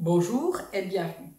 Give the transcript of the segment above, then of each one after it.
Bonjour et bienvenue.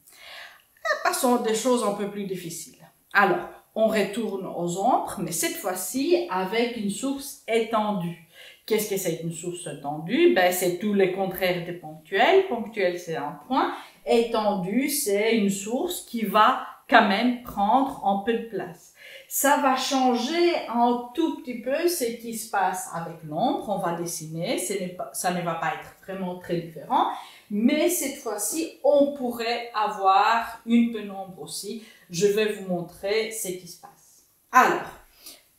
Passons des choses un peu plus difficiles. Alors, on retourne aux ombres, mais cette fois-ci avec une source étendue. Qu'est-ce que c'est une source étendue? C'est tous les contraires de ponctuel. Ponctuel, c'est un point. Étendue, c'est une source qui va quand même prendre un peu de place. Ça va changer un tout petit peu ce qui se passe avec l'ombre. On va dessiner, ça ne va pas être vraiment très différent. Mais cette fois-ci, on pourrait avoir une pénombre aussi. Je vais vous montrer ce qui se passe. Alors,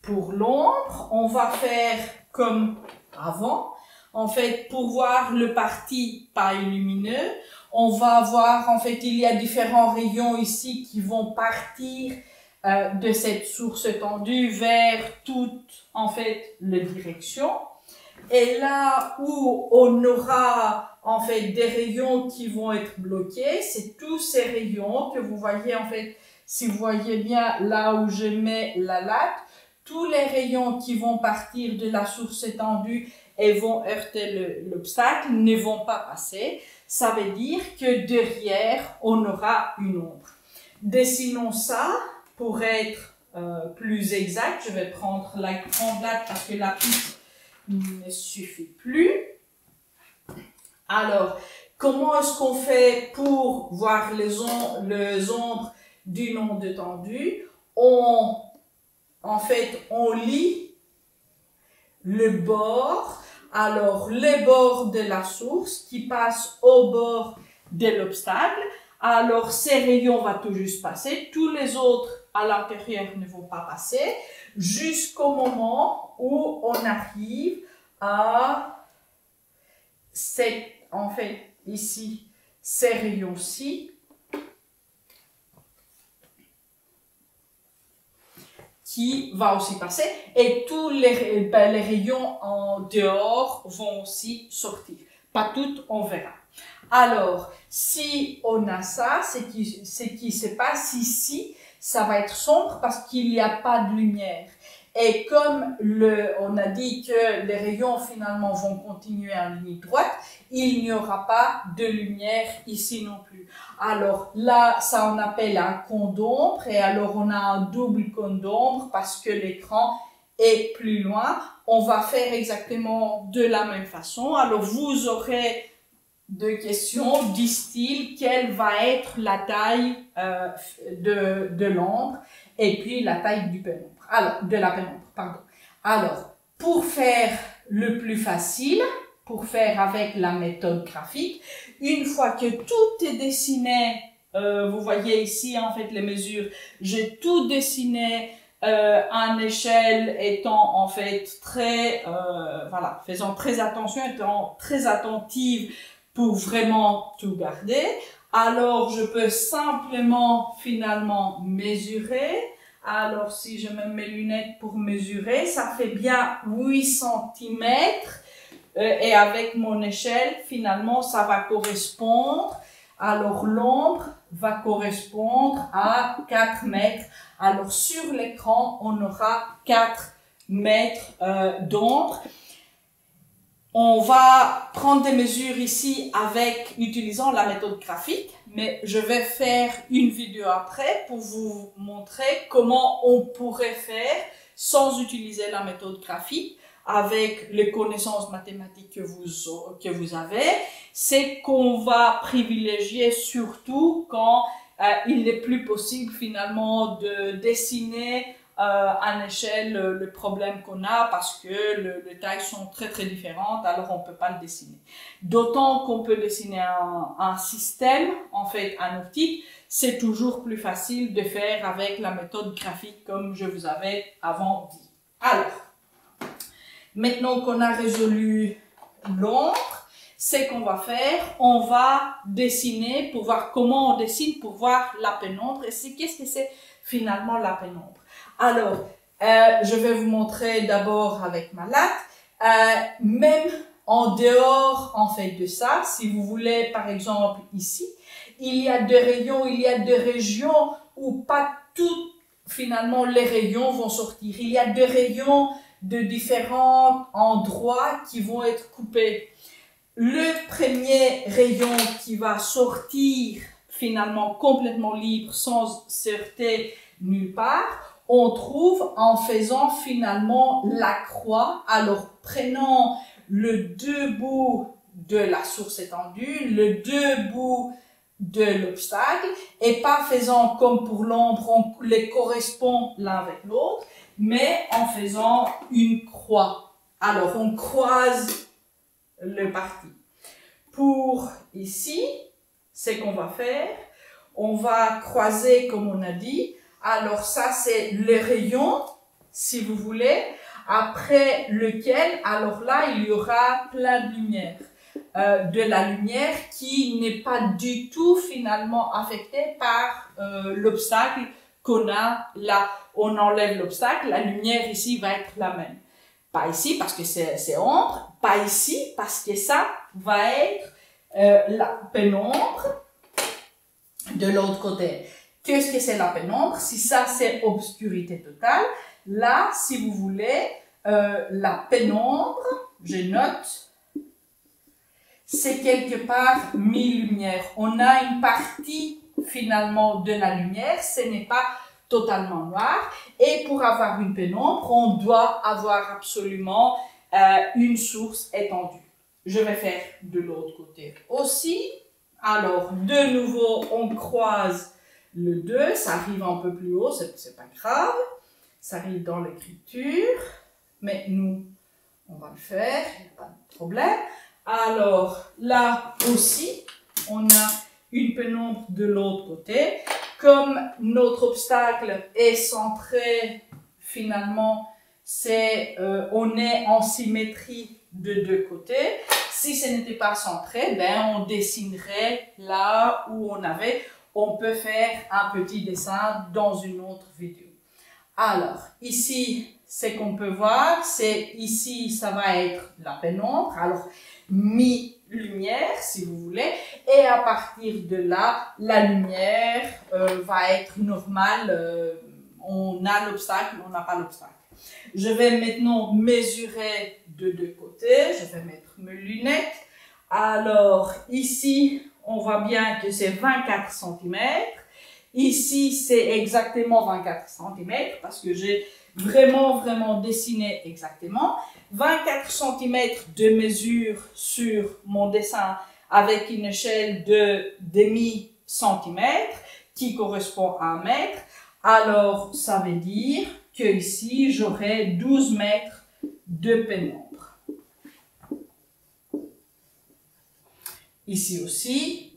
pour l'ombre, on va faire comme avant. En fait, pour voir le parti pas lumineux, on va voir, en fait, il y a différents rayons ici qui vont partir de cette source étendue vers toute, en fait, la direction. Et là où on aura, en fait, des rayons qui vont être bloqués, c'est tous ces rayons que vous voyez, en fait, si vous voyez bien là où je mets la latte, tous les rayons qui vont partir de la source étendue et vont heurter l'obstacle ne vont pas passer. Ça veut dire que derrière, on aura une ombre. Dessinons ça pour être plus exact. Je vais prendre la grande latte parce que la petite ne suffit plus. Alors, comment est-ce qu'on fait pour voir les ombres d'une onde étendue? En fait, on lit le bord. Alors, le bord de la source qui passe au bord de l'obstacle. Alors, ces rayons vont tout juste passer. Tous les autres à l'intérieur ne vont pas passer jusqu'au moment où on arrive à en fait, ici, ces rayons-ci qui va aussi passer et tous les rayons en dehors vont aussi sortir. Pas toutes, on verra. Alors, si on a ça, ce qui se passe ici, ça va être sombre parce qu'il n'y a pas de lumière. Et comme on a dit que les rayons finalement vont continuer en ligne droite, il n'y aura pas de lumière ici non plus. Alors là, ça on appelle un cône d'ombre et alors on a un double cône d'ombre parce que l'écran est plus loin. On va faire exactement de la même façon. Alors vous aurez deux questions du style quelle va être la taille de l'ombre et puis la taille du pénombre. Alors, de la pénombre, pardon. Alors, pour faire le plus facile, pour faire avec la méthode graphique, une fois que tout est dessiné, vous voyez ici en fait les mesures, j'ai tout dessiné en échelle étant en fait très, voilà, faisant très attention, étant très attentive pour vraiment tout garder. Alors, je peux simplement finalement mesurer. Alors, si je mets mes lunettes pour mesurer, ça fait bien 8 cm. Et avec mon échelle, finalement, ça va correspondre. Alors, l'ombre va correspondre à 4 mètres. Alors, sur l'écran, on aura 4 mètres d'ombre. On va prendre des mesures ici utilisant la méthode graphique, mais je vais faire une vidéo après pour vous montrer comment on pourrait faire sans utiliser la méthode graphique avec les connaissances mathématiques que vous avez. C'est qu'on va privilégier surtout quand il n'est plus possible finalement de dessiner en échelle le problème qu'on a parce que les tailles sont très très différentes, alors on peut pas le dessiner. D'autant qu'on peut dessiner un système, en fait un optique, c'est toujours plus facile de faire avec la méthode graphique comme je vous avais avant dit. Alors, maintenant qu'on a résolu l'ombre, c'est qu'on va faire, on va dessiner pour voir comment on dessine pour voir la pénombre et qu'est-ce que c'est finalement la pénombre. Alors, je vais vous montrer d'abord avec ma latte, même en dehors en fait de ça, si vous voulez par exemple ici, il y a des rayons, il y a des régions où pas toutes finalement les rayons vont sortir. Il y a des rayons de différents endroits qui vont être coupés. le premier rayon qui va sortir finalement complètement libre, sans se heurter nulle part, on trouve en faisant finalement la croix. Alors, prenons le deux bouts de la source étendue, le deux bouts de l'obstacle, et pas faisant comme pour l'ombre, on les correspond l'un avec l'autre, mais en faisant une croix. Alors, on croise le parti. Pour ici, ce qu'on va faire, on va croiser comme on a dit. Alors ça, c'est le rayon, si vous voulez, après lequel, alors là, il y aura plein de lumière. De la lumière qui n'est pas du tout finalement affectée par l'obstacle qu'on a là. On enlève l'obstacle, la lumière ici va être la même. Pas ici parce que c'est ombre, pas ici parce que ça va être la pénombre de l'autre côté. Qu'est-ce que c'est la pénombre? Si ça c'est obscurité totale, là si vous voulez, la pénombre, je note, c'est quelque part mi-lumière. On a une partie finalement de la lumière, ce n'est pas totalement noir. Et pour avoir une pénombre, on doit avoir absolument une source étendue. Je vais faire de l'autre côté aussi. Alors, de nouveau, on croise le 2, ça arrive un peu plus haut, c'est pas grave. Ça arrive dans l'écriture, mais nous, on va le faire, il n'y a pas de problème. Alors, là aussi, on a une pénombre de l'autre côté. Comme notre obstacle est centré, finalement, on est en symétrie de deux côtés. Si ce n'était pas centré, ben, on dessinerait là où on peut faire un petit dessin dans une autre vidéo. Alors, ici, ce qu'on peut voir, c'est ici, ça va être la pénombre. Alors, mi-lumière, si vous voulez. Et à partir de là, la lumière va être normale. On a l'obstacle, on n'a pas l'obstacle. Je vais maintenant mesurer de deux côtés. Je vais mettre mes lunettes. Alors, ici, on voit bien que c'est 24 cm. Ici, c'est exactement 24 cm parce que j'ai vraiment dessiné exactement. 24 cm de mesure sur mon dessin avec une échelle de demi-centimètre qui correspond à 1 mètre. Alors, ça veut dire que ici, j'aurai 12 mètres de pénombre. Ici aussi,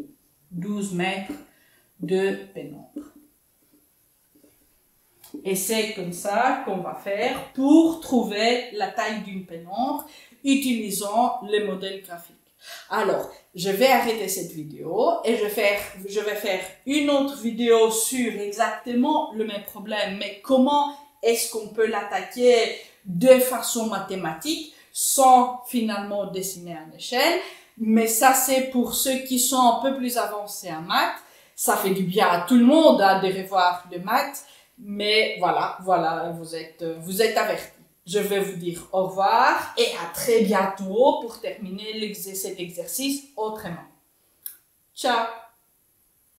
12 mètres de pénombre. Et c'est comme ça qu'on va faire pour trouver la taille d'une pénombre utilisant les modèles graphiques. Alors, je vais arrêter cette vidéo et je vais faire une autre vidéo sur exactement le même problème, mais comment est-ce qu'on peut l'attaquer de façon mathématique sans finalement dessiner en échelle. Mais ça, c'est pour ceux qui sont un peu plus avancés en maths. Ça fait du bien à tout le monde de revoir de maths. Mais voilà, vous êtes avertis. Je vais vous dire au revoir et à très bientôt pour terminer cet exercice autrement. Ciao!